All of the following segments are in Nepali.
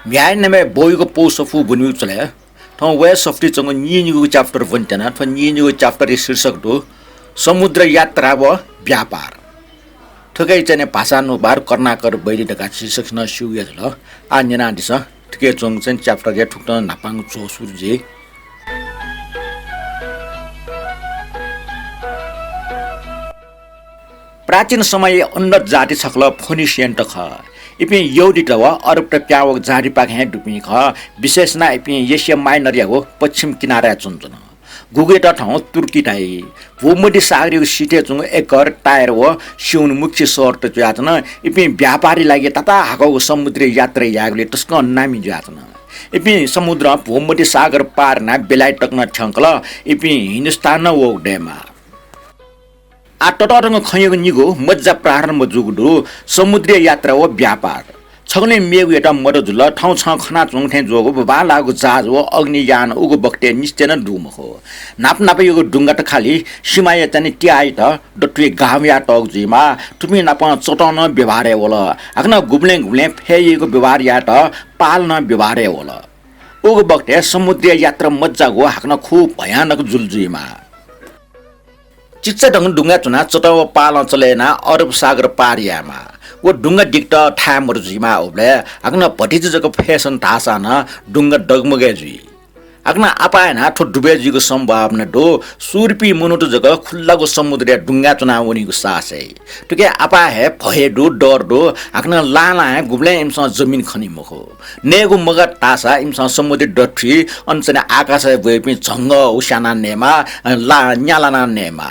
म्याय नमे बोइको पोसफु बुनु चले थ वे सफ्टी चंग निनिगु च्याप्टर भन्टेना थ निनिगु च्याप्टर शीर्षक दो समुद्र यात्रा व व्यापार ठुकै चाहिँ भाषा अनुबार कर्णाकर बैली ढका शीर्षक न सुये ल आ नेना दिस ठुकै चंग चाहिँ च्याप्टर या ठुक्न नापाङ चो सुरजे प्राचीन समय उन्नत जाति छक्ल फोनिसियन ख इपि यौडी व अरब त प्यावक जारी पाक हे डुपि ख विशेष न इपि एसिया माइनर यागो पश्चिम किनारा चुन्छन गुगेट ठाउँ तुर्की टाइ भूमध्य सागरको सिटे चुङ एकर टायर व सिउन मुख्य शहर त जातन इपि व्यापारी लागि तता हाको समुद्री यात्रा यागले तस्क नामी जातन इपि समुद्र भूमध्य सागर पार ना बेलाय टक्न ठंकल इपि हिन्दुस्तान वो डेमा आ टटरंग खयको निगो मज्जा प्रारम्भ जुगडु समुद्री यात्रा व व्यापार छगने मेगु एटा मरजुल ठाउँ छ खना चोङथे जोगो बा लागु जहाज व अग्नियान उगो बक्ते निश्चय डुम हो नाप नाप यो डुंगा त खाली सीमाया तनि ट्याइ त डट्री गामया टक जिमा तुमी नाप चटन व्यवहार होला आकन गुब्ले गुब्ले फेयको व्यवहार या त पाल्न व्यवहार होला उगो बक्ते समुद्री यात्रा मज्जा गो हाक्न खूब भयानक जुलजुइमा चिच्चा ढुङ्गा चुना चटाउ पाल चलेना अरब सागर पारियामा वो ढुङ्गा डिक्ट ठामहरु झिमा ओब्ले आग्न भटिज जको फेसन थासान ढुङ्गा डगमगे जुइ आग्न आपायना ठो डुबेजीको सम्भावना दो सुरपी मुनुटो जको खुल्लाको समुद्र ढुङ्गा चुना उनीको सासै टुके आपा हे भए दो डर दो आग्न लाला गुब्ले इमसँग जमिन खनि मखो नेगु मगा तासा इमसँग समुद्र डट्ठी अनसने आकाश भएपि झंग उसाना नेमा ला न्यालाना नेमा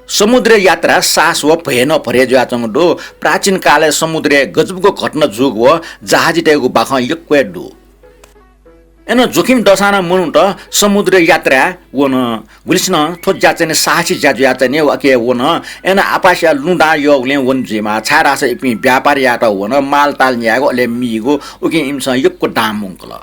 समुद्र यात्रा सास व भएन भरे ज्याचङडो प्राचीन काले समुद्र गजबको घटना जुग व जहाजिटेको बाख यक्वे दो एन जोखिम दसाना मुनुट समुद्र यात्रा वन गुलिसन थो ज्याचने साहसी ज्याजु याचने वके वन एन आपासिया लुडा योगले वन जेमा छारास इपि व्यापार यात वन मालताल न्यागो अले मिगो उके इमस यक्को दामुंकल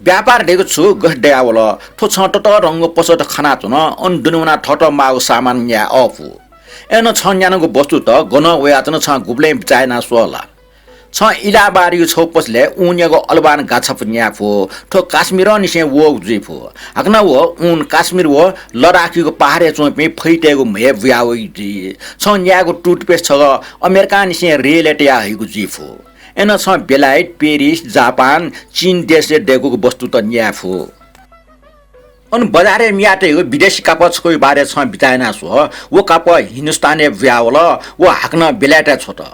व्यापार डेको छु गड्यावल ठो छट त रंग पसट खाना चुन अन दुनुना ठट माउ सामान न्या अफु एन छ न्यानको वस्तु त गन वयाचन छ गुब्ले चाइना सोला छ इलाबारी छौ पसले उन्याको अलबान गाछप न्याफो ठो काश्मीर निसे वो जिफो हकना वो उन काश्मीर वो लडाकीको पहाडे चोपे फैटेको मे व्यावइ दि छ न्याको टुथपेस्ट छ अमेरिका निसे रेलेट या हैको जिफो एन छ बेलायत पेरिस जापान चीन देशले देगोको वस्तु त न्याफो अन बजारे मियाटे विदेशी कापछको बारे छ बिताएना सो वो काप हिन्दुस्तानी व्यावल वो हाक्न बेलायत छ त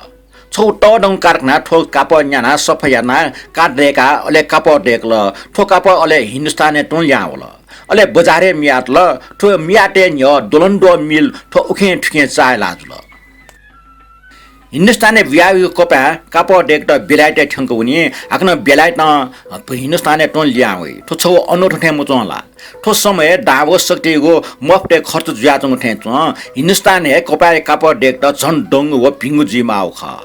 छौ टडङ कारखाना ठो काप न्याना सफयाना काट्रेका अले काप डेक्ल ठो काप अले हिन्दुस्तानी टो यावल अले बजारे मियाटल ठो मियाटे न्य दोलन्डो मिल ठो उखे ठुके चाय लाजुल हिन्दुस्तानी व्यावको कपा काप डेक्ट बेलायत ठंक उनी हाक्न बेलायत न हिन्दुस्तानी टो ल्यावइ ठो छौ अनोठो ठे मुचला ठो समय दावो शक्तिको मफ्टे खर्च ज्याचङ ठे च हिन्दुस्तानी कपा काप डेक्ट झन डङ व पिंगु जिमाउ ख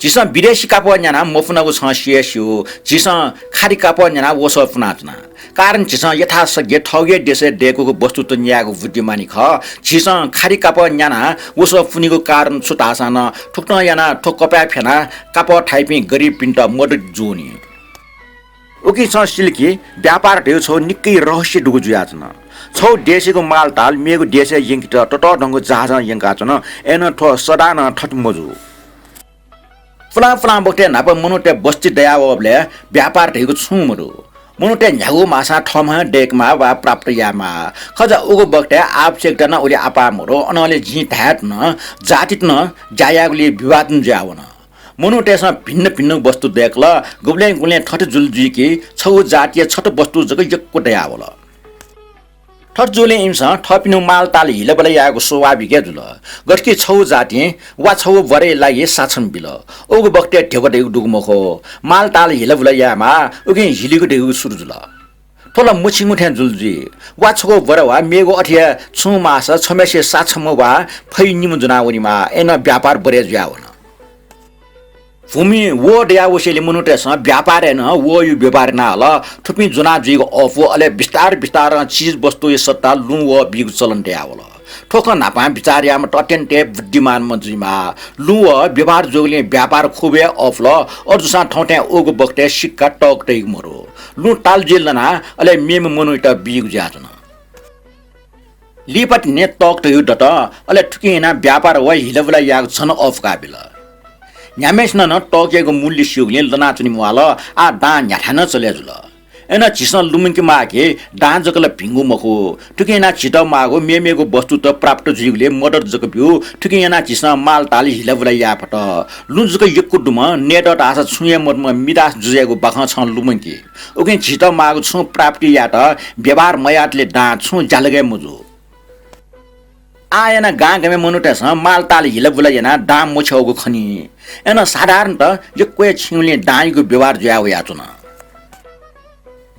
जिसा विदेशी काप न्याना मफुनाको छ सिएसयु जिसा खाडी काप न्याना वस फुनाचना कारण जिसा यथासक्य ठगे देशे डेको वस्तु त न्याको बुद्धिमानी ख जिसा खाडी काप न्याना वस फुनीको कारण छुटासान ठुक्न याना ठोकपा फेना काप ठाइपि गरीब पिन्ट मदत जोनी ओके छ सिल्की व्यापार ढेउ छौ निकै रहस्य डुगु जुयाचना छौ देशको मालताल मेगु देशे यंकिट टट ढंगो जहाज यंकाचन एन ठो सदान ठट मजु फला फला बक्ते नाप मनुटे बस्ती दयावले व्यापार ढेको छुमरु मनुटे न्यागु मासा ठमा डेकमा वा प्राप्त यामा खजा उगो बक्ते आवश्यकता न उले आपामरो अनले जी ढाट न जातित न जायागुले विवाद न जावन मनुटेस भिन्न भिन्न वस्तु देखल गुब्ले गुले ठट जुलजुकी छौ जातीय छट वस्तु जग यक्को दयावल ठट जुले इमसा ठपिनु मालताल हिलबले याको स्वाभाविक जुल गठकी छौ जाति वा छौ वरे लागि साछन बिल ओगो बक्ते ढेको ढेउ डुगमखो मालताल हिलबले यामा उगे हिलिको ढेउ सुरु जुल ठोला मुछिङु ठ्या जुलजी वा छको वरवा मेगो अठिया छु मास छमेसे साछम वा फै निम जुनावनीमा एन व्यापार बरे ज्यावन भूमि वो डेयावसेले मुनुटेस व्यापार न वो यु व्यापार न हल थुपि जुना जुइको अफो अले बिस्तार बिस्तार चीज वस्तु सत्ता लु व बिग चलन डेयावल ठोक नापा बिचारियामा अत्यन्तै बुद्धिमान मजुमा लु व्यवहार जोगले व्यापार खुबे अफल अर्जुसा ठौटे ओगो बक्ते सिक्का टकटै मरो लु ताल जिल्लना अले मेम मनुइटा बिग ज्याजन लिपट ने टकटै डट अले ठुकिना व्यापार व हिलबला याग छन अफ काबिल न्यामेस न टकेको मूल्य सिउले लना चुनि वाल आ डा न्याठान चले जुल एना चिसन लुमिनकी मागे डान जकल भिंगु मखो ठुकेना छिटा मागो मेमेको वस्तु त प्राप्त जीवले मदर जक बिउ ठुकेना चिसन माल ताली हिलबला या फट लुजको यक्कु दुम नेट आसा छुए मर्म मिदास जुजेको बख छ लुमिनकी ओके छिटा मागो छु प्राप्ति या त व्यवहार मयातले डा छु जालगे मुजु आएना गाँगमे मनुटेस माल ताल हिलबुला याना डाम मोछौको खनी एना साधारण त यक्वे छिउले डाइको व्यवहार ज्याउ याचुन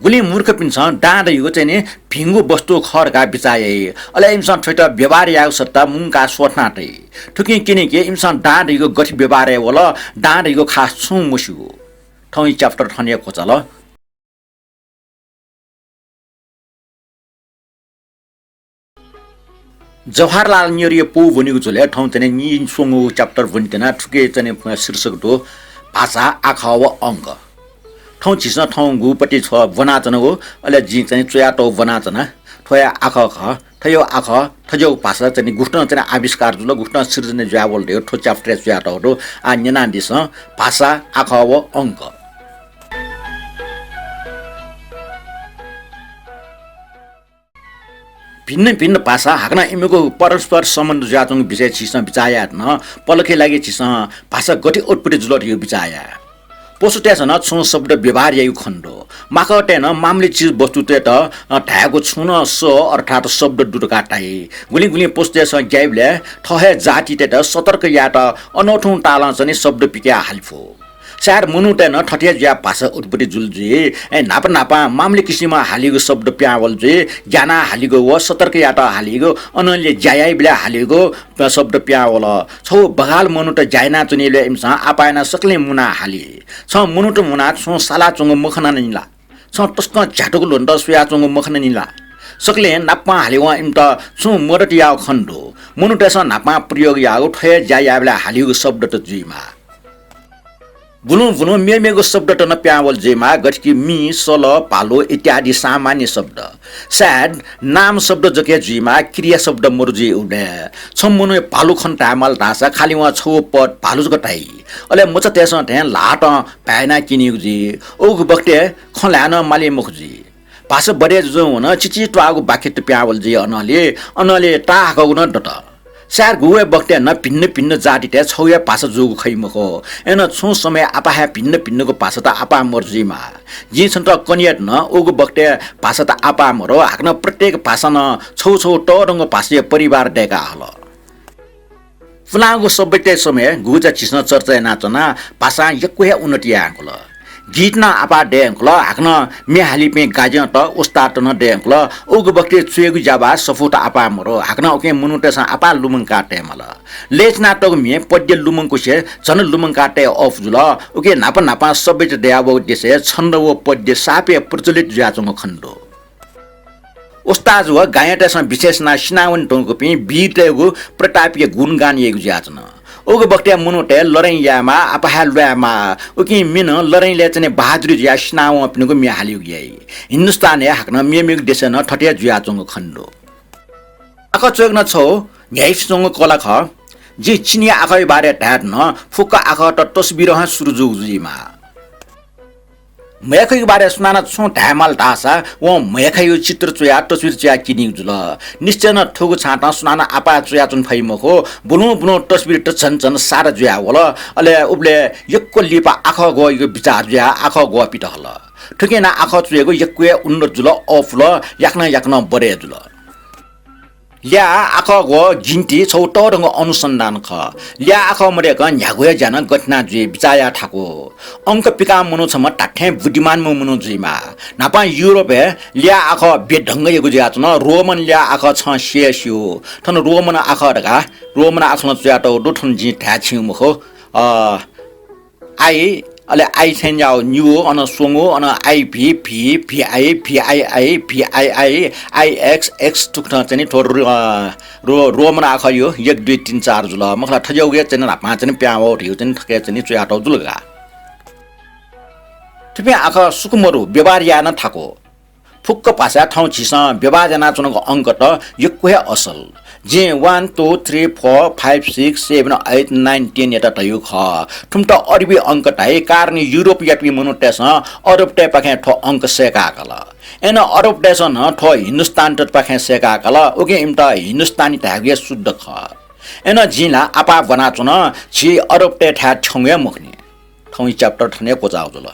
गुली मूर्ख पिन्छ डाँड यो चाहिँ नि भिंगु वस्तु खरका बिचाए अले इमसन ठैट व्यवहार याउ सत्ता मुंका सोठनाटै ठुकी किनेके इमसन डाँड यो गठी व्यवहार वल डाँड यो खास छु मुसु ठौई च्याप्टर ठनिया कोचल जवाहरलाल नेहरू पो भनेको जुले ठाउँ चाहिँ नि सोंगो च्याप्टर भनितेना ठुके चाहिँ शीर्षक दो भाषा आँखा व अङ्क ठाउँ चिस्न ठाउँ गुपट्टि छ वनाचन हो अहिले जी चाहिँ चुयाटो वनाचना ठोया आँख ख ठयो आँख ठजो भाषा चाहिँ गुठ्न चाहिँ आविष्कार जुल गुठ्न सिर्जने ज्यावल दियो ठो च्याप्टर चुयाटो हो आ नेना दिस भाषा आँख व अङ्क भिन्न भिन्न भाषा हाक्न इमेको परस्पर सम्बन्ध ज्यातुङ विषय चिस्न बिचाया न पलखे लागि चिस्न भाषा गति उत्पत्ति जुलट यो बिचाया पोसुटेसन छु शब्द व्यवहार यु खण्डो माकटेन मामले चीज वस्तु त ढाएको छुन स अर्थात शब्द दुटकाटाई गुली गुली पोस्टेस ग्याइबले ठहे जाति त सतर्क या त अनौठौं टाला चाहिँ शब्द पिक्या हाल्फो सार मुनुटेन ठठिया ज्या भाषा उत्पत्ति जुलजी ए नापा नापा मामले किसिममा हालिएको शब्द प्यावल जे ज्ञाना हालिएको व सतर्क या त हालिएको अनले ज्यायाइ बिला हालिएको शब्द प्यावल छौ बगाल मुनुट ज्याइना चुनिले इमसा आपायना सकले मुना हाली छ मुनुट मुना छ साला चुङ मखना निला छ टस्क झ्याटको लोन्ड सुया चुङ मखना निला सकले नापा हालिवा इम त छु मरट या खण्डो मुनुटेस नापा प्रयोग यागो ठय ज्याया बिला हालिएको शब्द त जुइमा बुनु बुनु मेमेको शब्द त न प्यावल जेमा गठकी मी सल पालो इत्यादि सामान्य शब्द स्याड नाम शब्द जके जुइमा क्रिया शब्द मुर्जी उडे छमुनु पालो खन टामल धासा खाली वा छौ पद पालुज गटाई अले मच तेस थे लाट पायना किनिउ जी ओग बक्ते खलान माले मुखजी भाषा बडे जो हुन चिची टवागो बाखेट प्यावल जे अनले टाको न डट सार गुवे बक्ते न भिन्न भिन्न जाति ते छौया भाषा जोगु खैमको एन छु समय आपा भिन्न भिन्नको भाषा त आपा मर्जीमा जी छन् त कनियत न ओगु बक्ते भाषा त आपा मरो हाक्न प्रत्येक भाषा न छौ छौ टरंग भाषीय परिवार डेका हल फुलागो सबै समय गुजा चिस्न चर्चा नाचना भाषा यक्वे उन्नति आंकल गीतना आपा डेंकल हाक्न मेहाली पे गाज्य त उस्ताट न डेंकल ओग बक्ते चुएगु जाबा सफुट आपा मरो हाक्न ओके मुनुटेस आपा लुमङ काटे मल लेचना टग मे पद्य लुमङ कुसे जन लुमङ काटे अफ जुल ओके नापा नापा सबै देयाबो देशे छन्द व पद्य सापे प्रचलित ज्याचङ खण्डो उस्ताज व गायटेस विशेषना सिनावन टोको पे बीटेगु प्रतापीय गुणगान येगु ज्याचन ओगो बक्तिया मुनुटे लरैयामा आपहा ल्यामा ओकि मिन लरैले चाहिँ बहादुरी ज्या स्नाउ अपनेको मिहालिउ गई हिन्दुस्तान हाक्न मेमिक देशन ठटिया जुयाचोंग खण्डो आक चोक न छौ न्याइसोंग कला ख जे चिनिया आखै बारे ढाड न फुक्का आख त तस्बिर ह सुरजु जुइमा मयखै बारे सुनाना छु ढामाल ढासा व मयखै चित्र चुया तस्बिर च्या किनि जुल निश्चय न ठोगु छाटा सुनाना आपा चुया चुन फैमको बुनु बुनु तस्बिर त छन छन सारा जुया वल अले उबले यक्को लिपा आख गो यो विचार जुया आख गो पिट हल ठुकेना आख चुएको यक्वे उन्नत जुल अफल याक्न बरे जुल ल्या आख गो गिन्ती छौ टरंग अनुसन्धान ख ल्या आख मरे क न्यागुया जान घटना जुए बिचाया ठाको अंक पिका मनु छम टाठे बुद्धिमान मनु जुइमा नापा युरोप ल्या आख बेढंग यगु ज्याच न रोमन ल्या आख छ शेस्यो थन रोमन आख ढका रोमन आख न ज्याटो दुठन जि ढाछि मुखो आई अहिले आई छैन जाओ न्यू अन सोङो अन IV V VI VII VII IX X टुक्न चाहिँ थोर रोम राख यो 1 2 3 4 जुल मखला ठजौगे चाहिँ ना पाँच चाहिँ प्याओ ढिउ चाहिँ ठके चाहिँ चुयाटौ जुलगा थुपे आखा सुकुमरु व्यवहार यान थाको फुक्क पासा ठाउँ छिस व्यवहार जना चुनको अंक त यक्वे असल जे 1 2 3 4 5 6 7 8 9 10 एटा तयु ख ठुम त अरबी अंक ताइ कारण युरोप याटवी मनुटेस अरब टे पाखे ठो अंक सेका कल एन अरब देशन ठो हिन्दुस्तान त पाखे सेका कल ओके इमता हिन्दुस्तानी तागे शुद्ध ख एन जिला आपा बना चुन छि अरब टे ठा छौया मुखनी ठौ च्याप्टर ठने कोजाउ जुल